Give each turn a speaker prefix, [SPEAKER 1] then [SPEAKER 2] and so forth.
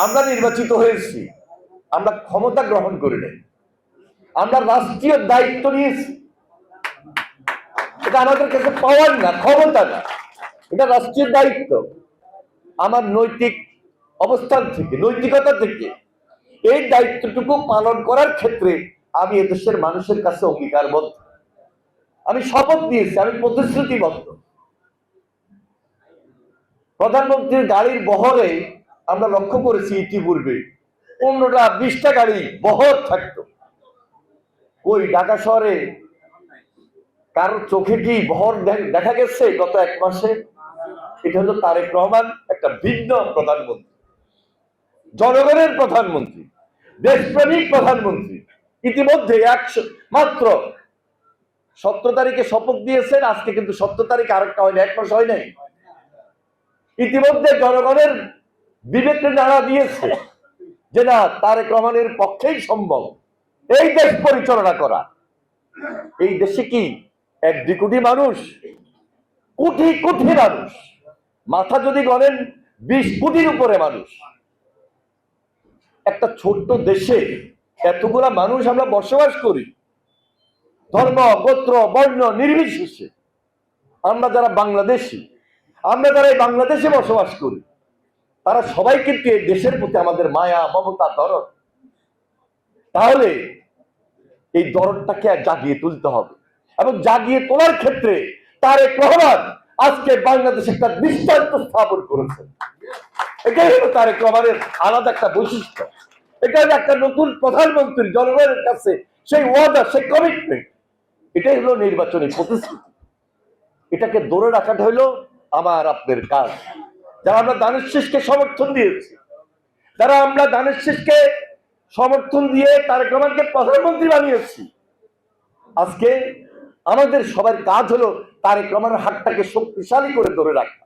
[SPEAKER 1] আমরা নির্বাচিত হয়েছি, আমরা ক্ষমতা গ্রহণ করি নাই, আমরা রাষ্ট্রীয় দায়িত্ব নিয়েছি। এটা আমাদের কাছে পাওয়ার না, ক্ষমতা না, এটা রাষ্ট্রীয় দায়িত্ব। আমার নৈতিক অবস্থান থেকে, নৈতিকতা থেকে এই দায়িত্বটুকু পালন করার ক্ষেত্রে আমি এদেশের মানুষের কাছে অঙ্গীকারবদ্ধ। আমি শপথ নিয়েছি, আমি প্রতিশ্রুতিবদ্ধ। প্রধানমন্ত্রীর গাড়ির বহরে আমরা লক্ষ্য করেছি ইতিপূর্বে 15টা 20টা গাড়ি বহর থাকতো। ওই ঢাকা শহরে কারোর চোখে কি বহর দেখা গেছে গত 1 মাসে? এটা হলো তারেক রহমান, একটা ভিন্ন প্রধানমন্ত্রী, জনগণের প্রধানমন্ত্রী, দেশপ্রেমিক প্রধানমন্ত্রী। ইতিমধ্যে মাত্র 17 তারিখে শপথ দিয়েছেন, আজকে কিন্তু 17 তারিখ আরেকটা হয় না, 1 মাস হয় নাই। ইতিমধ্যে জনগণের বিবেকে নাড়া দিয়েছে যে না, তারেক রহমানের পক্ষেই সম্ভব এই দেশ পরিচালনা করা। এই দেশে কি 1-2 কোটি মানুষ? কোটি কোটি মানুষ, মাথা যদি গণেন 20 কোটির উপরে মানুষ। একটা ছোট্ট দেশে এতগুলা মানুষ আমরা বসবাস করি, ধর্ম, গোত্র, বর্ণ নির্বিশেষে। আমরা যারা বাংলাদেশি, আমরা যারা এই বাংলাদেশে বসবাস করি, তারা সবাই কিন্তু এই দেশের প্রতি আমাদের মায়া, মমতা, দরদ। তাহলে এই দরদটাকে জাগিয়ে তুলতে হবে, এবং জাগিয়ে তোলার ক্ষেত্রে তারেক রহমান আজকে বাংলাদেশে একটা দৃষ্টান্ত স্থাপন করেছেন। এটাই হলো তারেক রহমানের আলাদা একটা বৈশিষ্ট্য। এটা হলো একটা নতুন প্রধানমন্ত্রী, জনগণের কাছে সেই ওয়াদা, সেই কমিটমেন্ট। এটাই হলো নির্বাচনী প্রতিশ্রুতি। এটাকে ধরে রাখাটা হলো আমার আপনার কাজ। যারা আমরা ধানের শীষকে সমর্থন দিয়েছি, যারা আমরা ধানের শীষকে সমর্থন দিয়ে তারেক রহমানকে প্রধানমন্ত্রী বানিয়েছি, আজকে আমাদের সবার কাজ হলো তারেক রহমানের হাতটাকে শক্তিশালী করে ধরে রাখা।